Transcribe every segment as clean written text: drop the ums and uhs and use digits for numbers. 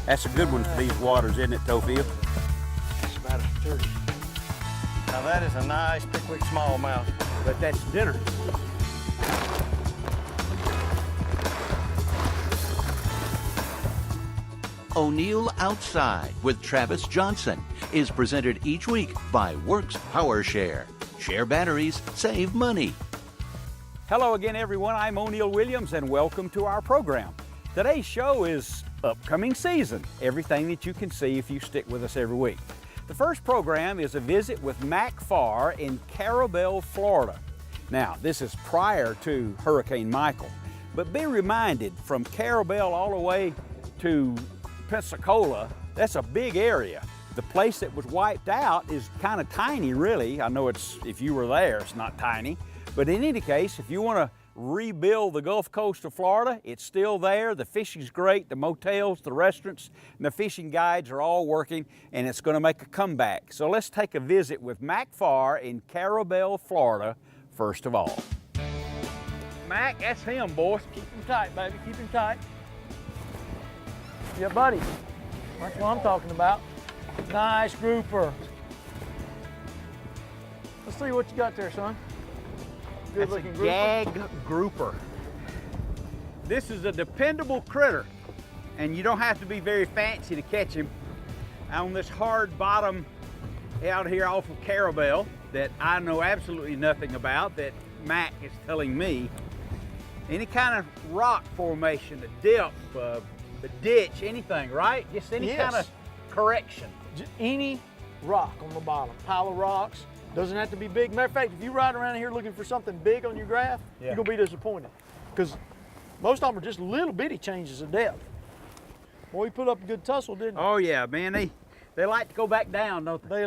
That's a good one for these waters, isn't it, Tofield? It's about a 30. Now that is a nice Pickwick smallmouth. But that's dinner. O'Neill Outside with Travis Johnson is presented each week by Works Power Share. Share batteries, save money. Hello again, everyone. I'm O'Neill Williams, and welcome to our program. Today's show is upcoming season, everything that you can see if you stick with us every week. The first program is a visit with Mac Farr in Carabel, Florida. Now, this is prior to Hurricane Michael, but be reminded, from Carabel all the way to Pensacola, that's a big area. The place that was wiped out is kind of tiny, really. I know it's, if you were there, it's not tiny. But in any case, if you want to rebuild the Gulf Coast of Florida, it's still there. The fishing's great, the motels, the restaurants, and the fishing guides are all working, and it's going to make a comeback. So let's take a visit with Mac Farr in Carabel, Florida, first of all. Mac, that's him, boys. Keep him tight, baby, keep him tight. Yeah, buddy, that's what I'm talking about. Nice grouper. Let's see what you got there, son. Good looking grouper. Gag grouper. This is a dependable critter, and you don't have to be very fancy to catch him. On this hard bottom out here off of Carabel that I know absolutely nothing about, that Mac is telling me, any kind of rock formation, a dip, a ditch, anything, right? Just any kind of correction. Just any rock on the bottom, pile of rocks. Doesn't have to be big. Matter of fact, if you ride around here looking for something big on your graph, you're gonna be disappointed. Because most of them are just little bitty changes of depth. Boy, he put up a good tussle, didn't he? Oh yeah, man, they like to go back down, don't they?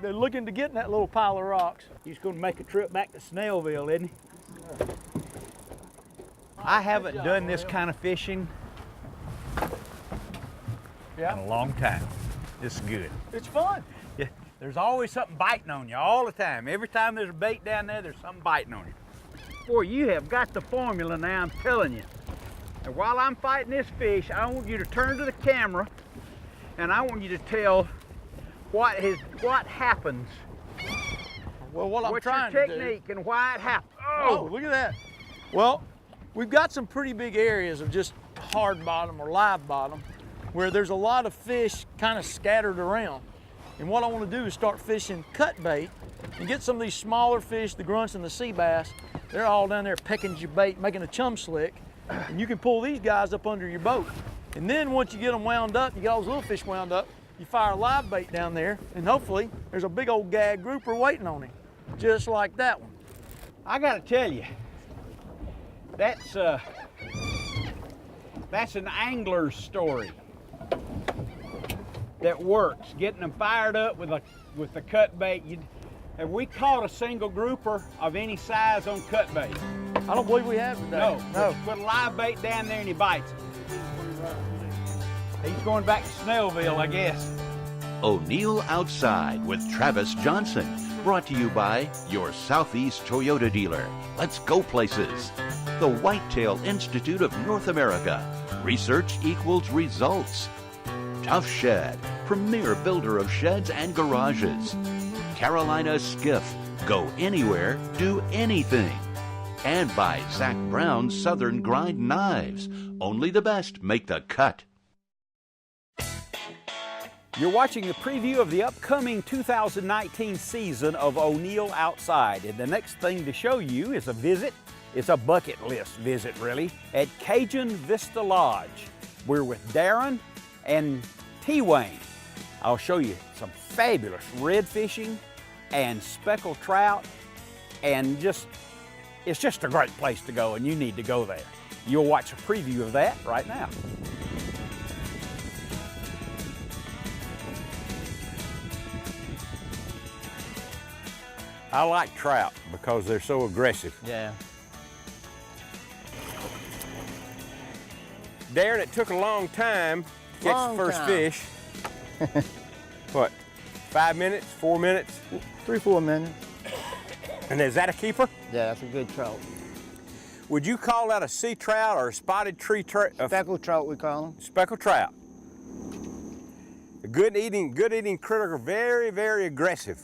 They're looking to get in that little pile of rocks. He's gonna make a trip back to Snellville, isn't he? I haven't done this kind of fishing in a long time. This is good. It's fun. Yeah, there's always something biting on you all the time. Every time there's a bait down there, there's something biting on you. Boy, you have got the formula now, I'm telling you. And while I'm fighting this fish, I want you to turn to the camera and I want you to tell what happens. Well, what I'm What's trying your to do. technique and why it happens. Oh, look at that. Well, we've got some pretty big areas of just hard bottom or live bottom where there's a lot of fish kind of scattered around. And what I want to do is start fishing cut bait and get some of these smaller fish, the grunts and the sea bass. They're all down there pecking your bait, making a chum slick. And you can pull these guys up under your boat. And then once you get them wound up, you get all those little fish wound up, you fire a live bait down there, and hopefully there's a big old gag grouper waiting on him, just like that one. I gotta tell you, that's an angler's story that works, getting them fired up with the cut bait. Have we caught a single grouper of any size on cut bait? I don't believe we have today. No. Put a live bait down there and he bites it. He's going back to Snellville, I guess. O'Neill Outside with Travis Johnson. Brought to you by your Southeast Toyota dealer. Let's go places. The Whitetail Institute of North America. Research equals results. Tough Shed, premier builder of sheds and garages. Carolina Skiff, go anywhere, do anything. And by Zach Brown's Southern Grind Knives. Only the best make the cut. You're watching the preview of the upcoming 2019 season of O'Neill Outside. And the next thing to show you is a visit. It's a bucket list visit, really, at Cajun Vista Lodge. We're with Darren and T-Wayne. I'll show you some fabulous red fishing and speckled trout, and it's just a great place to go, and you need to go there. You'll watch a preview of that right now. I like trout because they're so aggressive. Yeah. Darren, it took a long time to catch the first fish. What, 5 minutes, 4 minutes? 3-4 minutes. And is that a keeper? Yeah, that's a good trout. Would you call that a sea trout or a spotted tree trout? Speckled trout, we call them. Speckled trout. Good eating critter, very, very aggressive.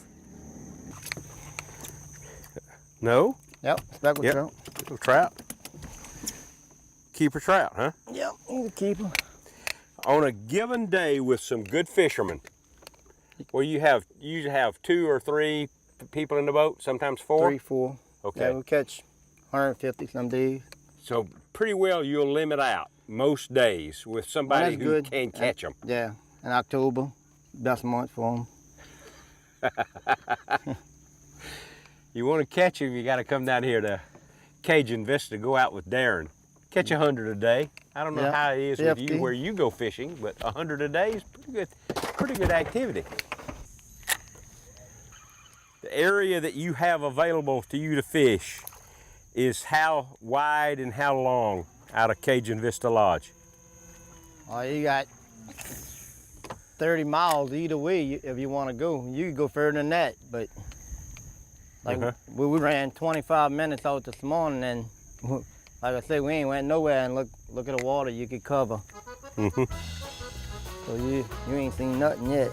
No? Yep, speckled Yep. trout. Little trout. Keeper trout, huh? Yep, he's a keeper. On a given day with some good fishermen, where you usually have 2 or 3 people in the boat, sometimes 4? 3, 4. Okay. Yeah, we'll catch 150 some days. So pretty well you'll limit out most days with somebody that's who good. can catch them. Yeah, in October, best month for them. You want to catch them, you got to come down here to Cajun Vista, go out with Darren. Catch 100 a day. I don't know Yeah, how it is with 50. you where you go fishing, but 100 a day is pretty good activity. The area that you have available to you to fish is how wide and how long out of Cajun Vista Lodge? Oh, you got 30 miles either way if you want to go. You can go further than that, but like we ran 25 minutes out this morning, and like I said, we ain't went nowhere, and look at the water you could cover. So you ain't seen nothing yet.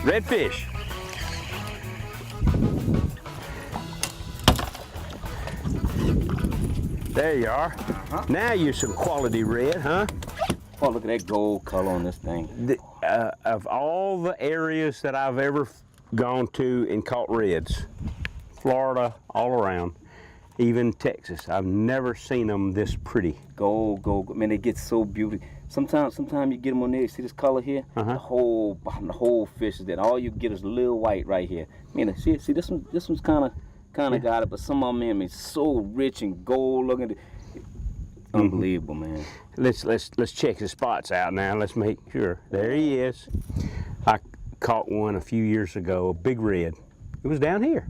Redfish. There you are. Now you're some quality red, huh? Oh, look at that gold color on this thing. Of all the areas that I've ever gone to and caught reds, Florida, all around, even Texas, I've never seen them this pretty. Gold, gold. Man, they get so beautiful. Sometimes you get them on there. You see this color here? The whole bottom, the whole fish is there. All you get is a little white right here. I mean, see this one's kind of got it, but some of them, man, is so rich and gold looking. Unbelievable, man. Let's check his spots out now. Let's make sure. There he is. I caught one a few years ago, a big red. It was down here,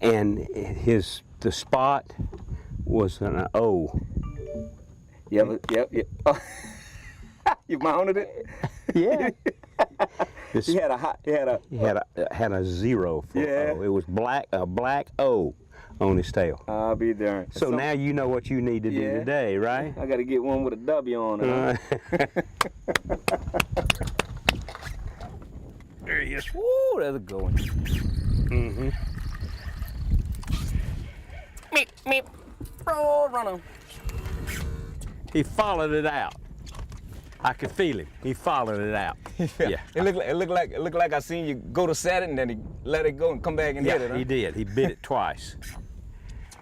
and the spot was an O. Yep. Oh. You mounted it? Yeah. He had a 0 for Yeah. O. It was a black O on his tail. I'll be darned. So now you know what you need to do today, right? I got to get one with a W on it. There he is. Woo, that's a good one. Meep. Oh, run him. He followed it out. I could feel him. He followed it out. Yeah. It looked like I seen you go to set it and then he let it go and come back and hit it. Huh? He did. He bit it twice.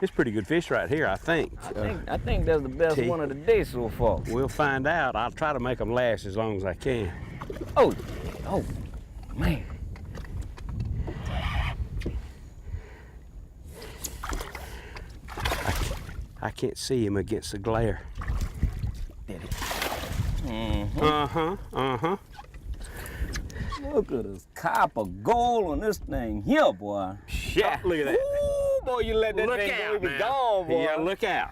It's pretty good fish right here, I think. I think that's the best one of the day so far. We'll find out. I'll try to make them last as long as I can. Oh, man. I can't see him against the glare. Did it. Look at this copper gold on this thing here, boy. Yeah, look at that. Ooh, boy, you let that Look thing out, go, man. gone, boy. Yeah, look out.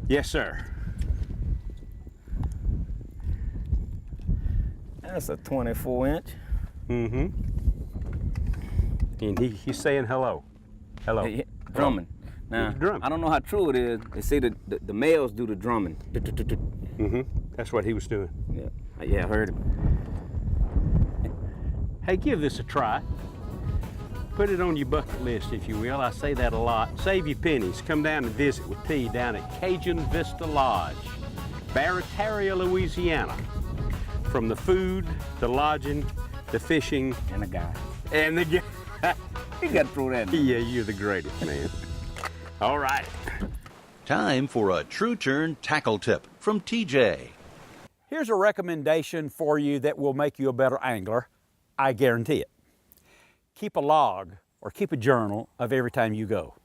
Yes, sir. That's a 24-inch. And he's saying hello. Hello. Yeah, drumming. Now, drumming. I don't know how true it is. They say that the males do the drumming. That's what he was doing. Yeah, I heard him. Hey, give this a try. Put it on your bucket list, if you will. I say that a lot. Save your pennies. Come down and visit with T down at Cajun Vista Lodge, Barataria, Louisiana. From the food, the lodging, the fishing, And the guy. and the You got to throw that in. yeah, you're the greatest, man. All right. Time for a True Turn tackle tip from TJ. Here's a recommendation for you that will make you a better angler. I guarantee it. Keep a log or keep a journal of every time you go.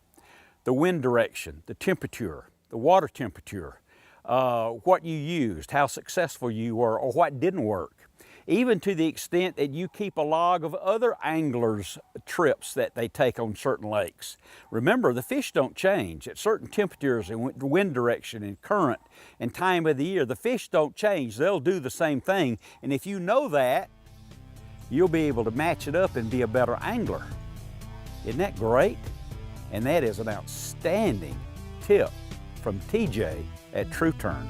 The wind direction, the temperature, the water temperature, what you used, how successful you were, or what didn't work. Even to the extent that you keep a log of other anglers' trips that they take on certain lakes. Remember, the fish don't change at certain temperatures and wind direction and current and time of the year. The fish don't change. They'll do the same thing. And if you know that, you'll be able to match it up and be a better angler. Isn't that great? And that is an outstanding tip from TJ at True Turn.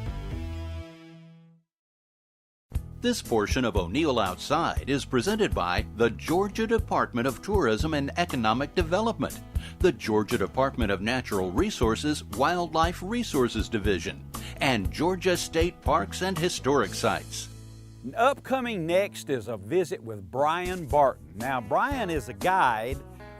This portion of O'Neill Outside is presented by the Georgia Department of Tourism and Economic Development, the Georgia Department of Natural Resources Wildlife Resources Division, and Georgia State Parks and Historic Sites. Upcoming next is a visit with Brian Barton. Now, Brian is a guide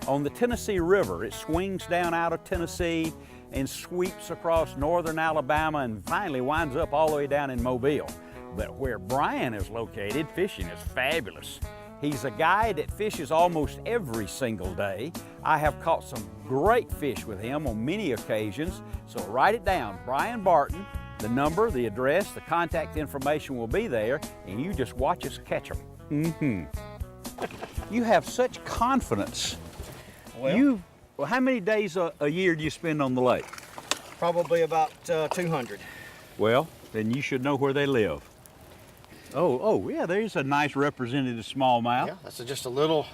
on the Tennessee River. It swings down out of Tennessee and sweeps across northern Alabama and finally winds up all the way down in Mobile. But where Brian is located, fishing is fabulous. He's a guide that fishes almost every single day. I have caught some great fish with him on many occasions, so write it down. Brian Barton, the number, the address, the contact information will be there, and you just watch us catch them. You have such confidence. Well, How many days a year do you spend on the lake? probably about 200. Well, then you should know where they live. Oh, yeah, there's a nice representative smallmouth. Yeah, that's just a little,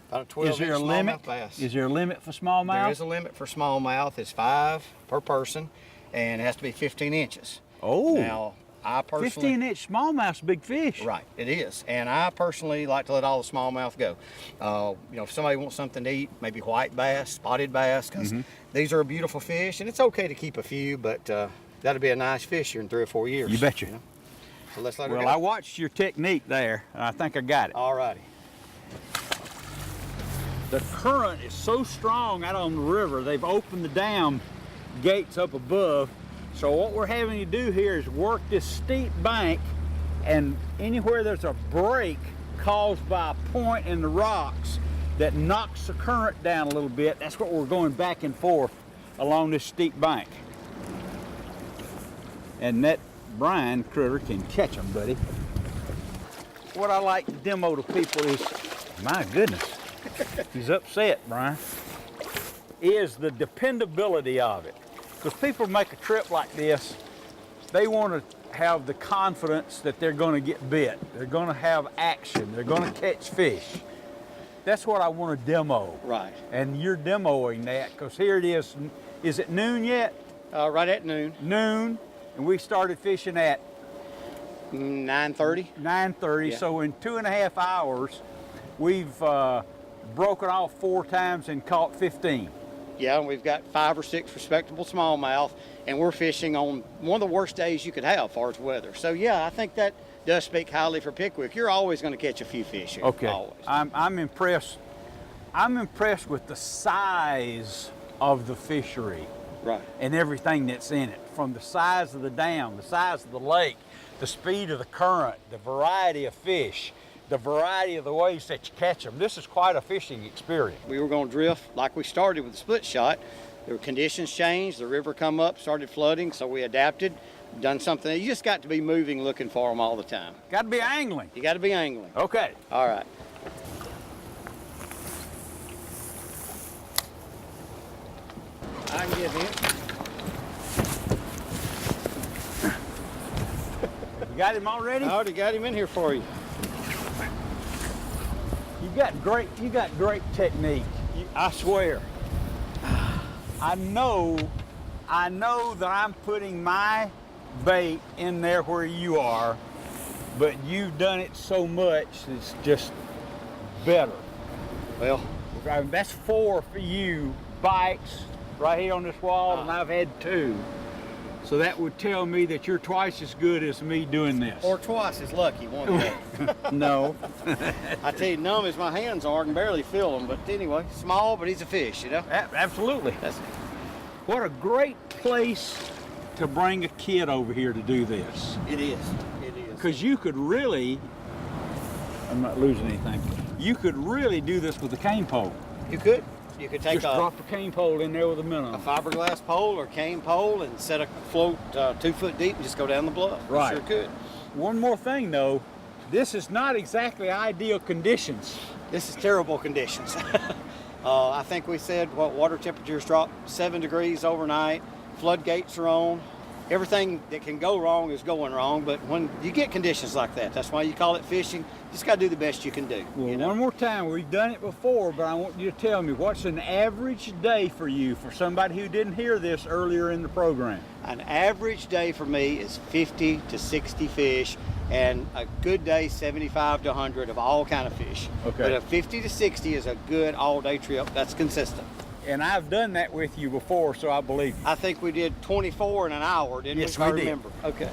about a 12-inch Is there a limit? smallmouth bass. Is there a limit for smallmouth? There is a limit for smallmouth. It's 5 per person, and it has to be 15 inches. Oh, Now, I personally... 15-inch smallmouth's a big fish. Right, it is. And I personally like to let all the smallmouth go. You know, if somebody wants something to eat, maybe white bass, spotted bass, because these are a beautiful fish, and it's okay to keep a few, but that'll be a nice fish here in 3 or 4 years. You betcha. know? So let's let her Well, go. I watched your technique there, and I think I got it. All righty. The current is so strong out on the river, they've opened the dam gates up above. So what we're having to do here is work this steep bank, and anywhere there's a break caused by a point in the rocks that knocks the current down a little bit, that's what we're going back and forth along this steep bank. And that Brian critter can catch them, buddy. What I like to demo to people is, my goodness, he's upset, Brian, is the dependability of it. Because people make a trip like this, they want to have the confidence that they're going to get bit. They're going to have action. They're going to catch fish. That's what I want to demo. Right. And you're demoing that, because here it is. Is it noon yet? Right at noon. Noon, and we started fishing at 9:30. 9:30. Yeah. So in 2.5 hours, we've broken off 4 times and caught 15. Yeah, and we've got 5 or 6 respectable smallmouth, and we're fishing on one of the worst days you could have as far as weather. So yeah, I think that does speak highly for Pickwick. You're always going to catch a few fish here. Okay. Always. I'm impressed. I'm impressed with the size of the fishery. Right. And everything that's in it, from the size of the dam, the size of the lake, the speed of the current, the variety of fish, the variety of the ways that you catch them. This is quite a fishing experience. We were going to drift like we started with the split shot. The conditions changed, the river come up, started flooding, so we adapted, done something. You just got to be moving, looking for them all the time. Got to be angling. You got to be angling. Okay. All right. I can get him. You got him already? I already got him in here for you. You got great technique. I swear. I know that I'm putting my bait in there where you are, but you've done it so much, it's just better. Well, I mean, that's 4 for you bites right here on this wall, and I've had 2. So that would tell me that you're twice as good as me doing this. or twice as lucky, one day. No. I tell you, numb as my hands are, I can barely feel them. But anyway, small, but he's a fish, you know? Absolutely. That's What a great place to bring a kid over here to do this. It is. It is. Because you could really, I'm not losing anything, you could really do this with a cane pole. You could. You could take Just a drop the cane pole in there with a minnow. fiberglass pole or cane pole and set a float 2 foot deep and just go down the bluff. You Right. sure could. One more thing though, this is not exactly ideal conditions. This is terrible conditions. I think we said water temperatures dropped 7 degrees overnight. Floodgates are on. everything that can go wrong is going wrong, but when you get conditions like that, that's why you call it fishing. You just got to do the best you can do. Well, you know? one more time, we've done it before, but I want you to tell me, what's an average day for you, for somebody who didn't hear this earlier in the program? An average day for me is 50 to 60 fish, and a good day 75 to 100 of all kind of fish. Okay. But a 50 to 60 is a good all-day trip. That's consistent. And I've done that with you before, so I believe you. I think we did 24 in an hour, didn't Yes, we? we I did. remember. Okay.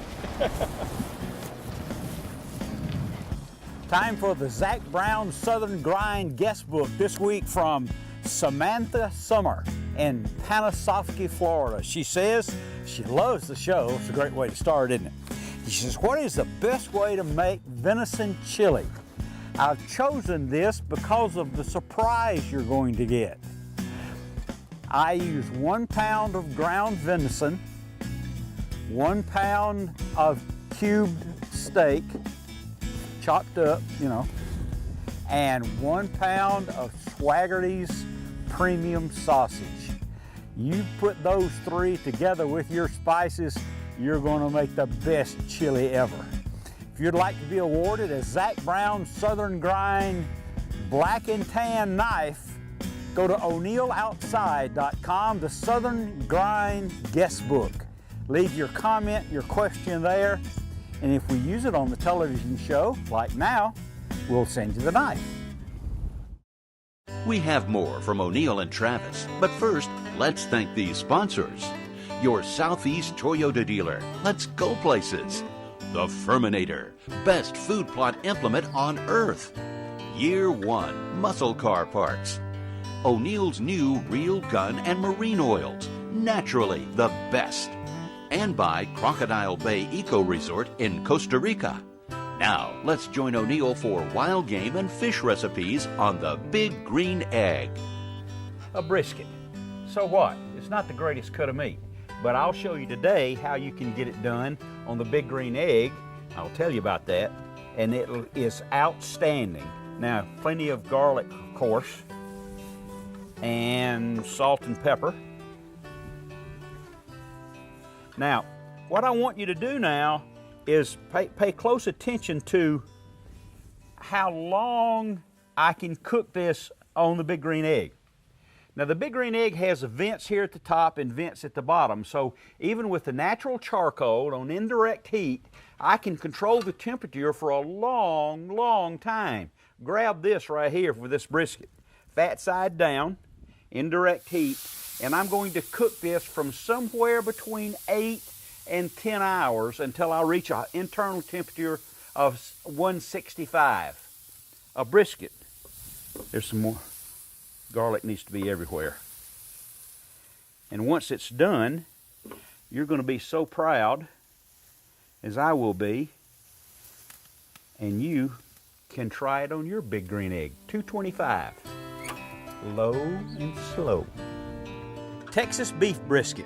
Time for the Zach Brown Southern Grind guest book this week from Samantha Summer in Panasofsky, Florida. She says she loves the show. It's a great way to start, isn't it? She says, what is the best way to make venison chili? I've chosen this because of the surprise you're going to get. I use 1 pound of ground venison, 1 pound of cubed steak, chopped up, you know, and 1 pound of Swaggerty's premium sausage. You put those 3 together with your spices, you're going to make the best chili ever. If you'd like to be awarded a Zach Brown Southern Grind Black and Tan knife, go to o'neilloutside.com, the Southern Grind guest book. Leave your comment, your question there, and if we use it on the television show, like now, we'll send you the knife. We have more from O'Neill and Travis, but first, let's thank these sponsors. Your Southeast Toyota dealer. Let's go places. The Furminator, best food plot implement on earth. Year One Muscle Car Parts. O'Neill's new Real Gun and Marine Oils, naturally the best. And by Crocodile Bay Eco Resort in Costa Rica. Now, let's join O'Neill for wild game and fish recipes on the Big Green Egg. A brisket. So what? It's not the greatest cut of meat, but I'll show you today how you can get it done on the Big Green Egg. I'll tell you about that, and it is outstanding. Now, plenty of garlic, of course, and salt and pepper. Now, what I want you to do now is pay close attention to how long I can cook this on the Big Green Egg. Now, the Big Green Egg has vents here at the top and vents at the bottom, so even with the natural charcoal on indirect heat, I can control the temperature for a long, long time. Grab this right here for this brisket. Fat side down, indirect heat, and I'm going to cook this from somewhere between 8 and 10 hours until I reach an internal temperature of 165. A brisket. There's some more. Garlic needs to be everywhere. And once it's done, you're going to be so proud, as I will be, and you can try it on your Big Green Egg. 225. Low and slow. Texas beef brisket.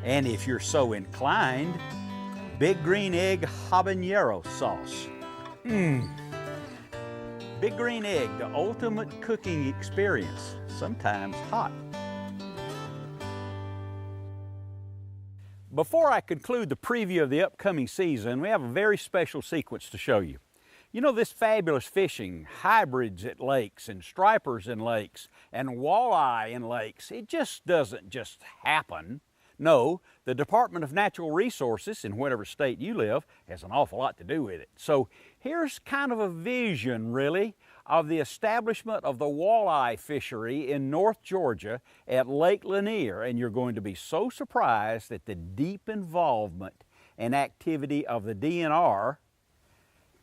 And if you're so inclined, Big Green Egg habanero sauce. Big Green Egg, the ultimate cooking experience, sometimes hot. Before I conclude the preview of the upcoming season, we have a very special sequence to show you. You know, this fabulous fishing, hybrids at lakes and stripers in lakes and walleye in lakes, it just doesn't just happen. No, the Department of Natural Resources in whatever state you live has an awful lot to do with it. So here's kind of a vision, really, of the establishment of the walleye fishery in North Georgia at Lake Lanier, and you're going to be so surprised at the deep involvement and activity of the DNR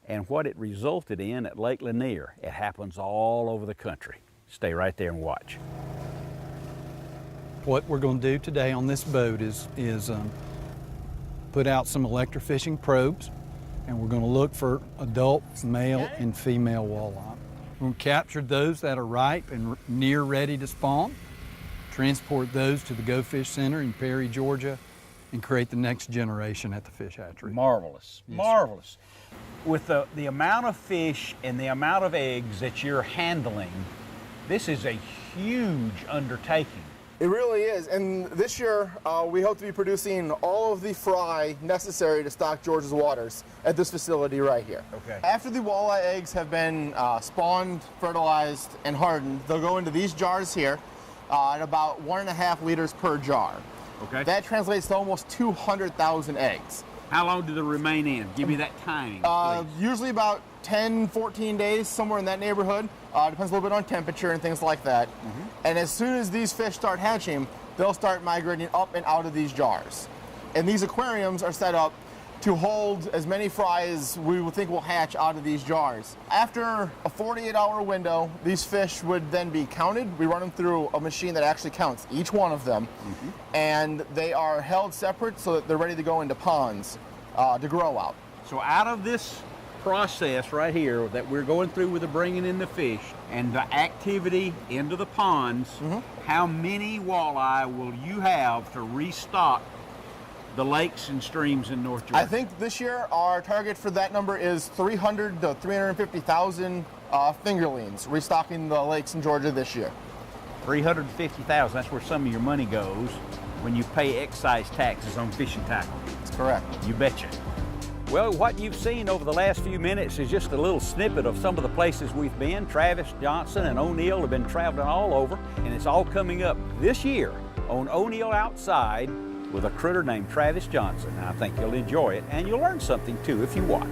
and what it resulted in at Lake Lanier. It happens all over the country. Stay right there and watch. What we're going to do today on this boat is put out some electrofishing probes, and we're going to look for adult male and female walleye. We're going to capture those that are ripe and near ready to spawn, transport those to the Go Fish Center in Perry, Georgia, and create the next generation at the fish hatchery. Marvelous, Yes, marvelous. With the amount of fish and the amount of eggs that you're handling, this is a huge undertaking. It really is, and this year we hope to be producing all of the fry necessary to stock George's waters at this facility right here. Okay. After the walleye eggs have been spawned, fertilized, and hardened, they'll go into these jars here at about 1.5 liters per jar. Okay. That translates to almost 200,000 eggs. How long do they remain in? Give me that timing, please. Usually about 10, 14 days, somewhere in that neighborhood. Depends a little bit on temperature and things like that. And as soon as these fish start hatching, they'll start migrating up and out of these jars. And these aquariums are set up to hold as many fry as we would think will hatch out of these jars. After a 48-hour window, these fish would then be counted. We run them through a machine that actually counts each one of them. And they are held separate so that they're ready to go into ponds to grow out. So out of this process right here that we're going through with the bringing in the fish and the activity into the ponds, how many walleye will you have to restock the lakes and streams in North Georgia? I think this year our target for that number is 300 to 350,000 fingerlings restocking the lakes in Georgia this year. 350,000, that's where some of your money goes when you pay excise taxes on fishing tackle. That's correct. You betcha. Well, what you've seen over the last few minutes is just a little snippet of some of the places we've been. Travis Johnson and O'Neill have been traveling all over, and it's all coming up this year on O'Neill Outside with a critter named Travis Johnson. I think you'll enjoy it, and you'll learn something too if you watch.